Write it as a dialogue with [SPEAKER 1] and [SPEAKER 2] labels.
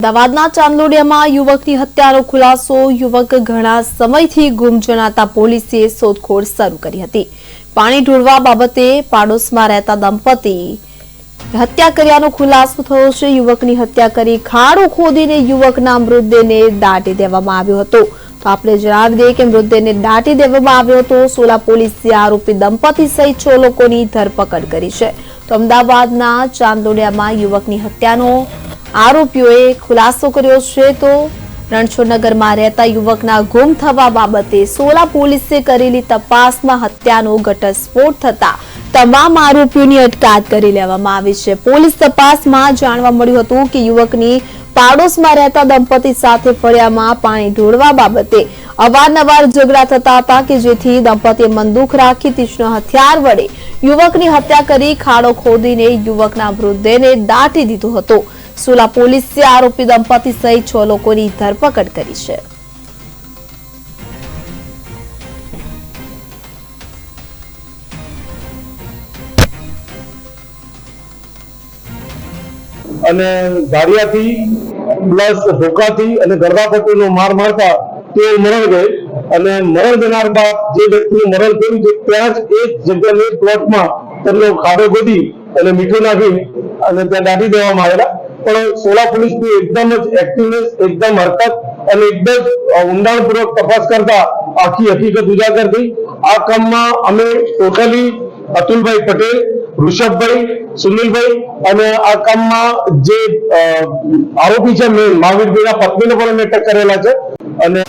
[SPEAKER 1] અમદાવાદના ચાંદલોડિયામાં યુવકની હત્યાનો ખુલાસો. યુવક ઘણા સમયથી ગુમ જણાતા પોલીસે શોધખોળ શરૂ કરી હતી. પાણી ઢોળવા બાબતે પાડોશમાં રહેતા દંપતી હત્યા કર્યાનો ખુલાસો થયો છે. યુવકની હત્યા કરી ખાડો ખોદીને યુવકના મૃતદેહને દાટી દેવામાં આવ્યો હતો. તો આપણે જણાવી દઈએ કે મૃતદેહને દાટી દેવામાં આવ્યો હતો. સોલા પોલીસે આરોપી દંપતી સહિત 6 લોકોની ધરપકડ કરી છે. તો અમદાવાદના ચાંદલોડિયામાં યુવકની હત્યાનો આરોપીઓએ ખુલાસો કર્યો છે. તો રણછોડનગરમાં રહેતા યુવકના ગુમ થવા બાબતે સોલા પોલીસે કરેલી તપાસમાં હત્યાનો ઘટસ્ફોટ થતા તમામ આરોપીઓની અટકાયત કરી લેવામાં આવી છે. પોલીસ તપાસમાં જાણવા મળ્યું હતું કે યુવકની પાડોશમાં રહેતા દંપતી સાથે ફળિયામાં પાણી ઢોળવા બાબતે અવારનવાર ઝઘડા થતા હતા કે જેથી દંપતીએ બંદૂક રાખી તીક્ષ્ણ હથિયાર વડે યુવકની હત્યા કરી ખાડો ખોદીને યુવકના મૃતદેહને દાટી દીધો હતો. સોલા પોલીસે આરોપી દંપતી સહિત 6 લોકોની ધરપકડ કરી છે.
[SPEAKER 2] અને ગાડિયાથી પ્લસ ધોકાથી અને ગરબાપટ્ટીનો માર મારતા તે મરણ ગઈ અને મરણ જનાર બાદ જે વ્યક્તિનું મરણ થયું છે ત્યાં જ એક જગ્યાની પ્લોટમાં તેમનો ખાડો ગોદી અને મીઠું નાખી અને ત્યાં દાટી દેવામાં આવેલા. પણ સોલા પોલીસની એકદમ જ એક્ટિવનેસ, એકદમ હરકત અને એકદમ ઊંડાણપૂર્વક તપાસ કરતા આખી હકીકત ઉજાગર થઈ. આ કામમાં અમે ટોટલી અતુલભાઈ પટેલ, ઋષભભાઈ, સુનિલભાઈ અને આ કામમાં જે આરોપી છે મહાવીરભાઈના પત્નીને પણ અમે અટક કરેલા છે. અને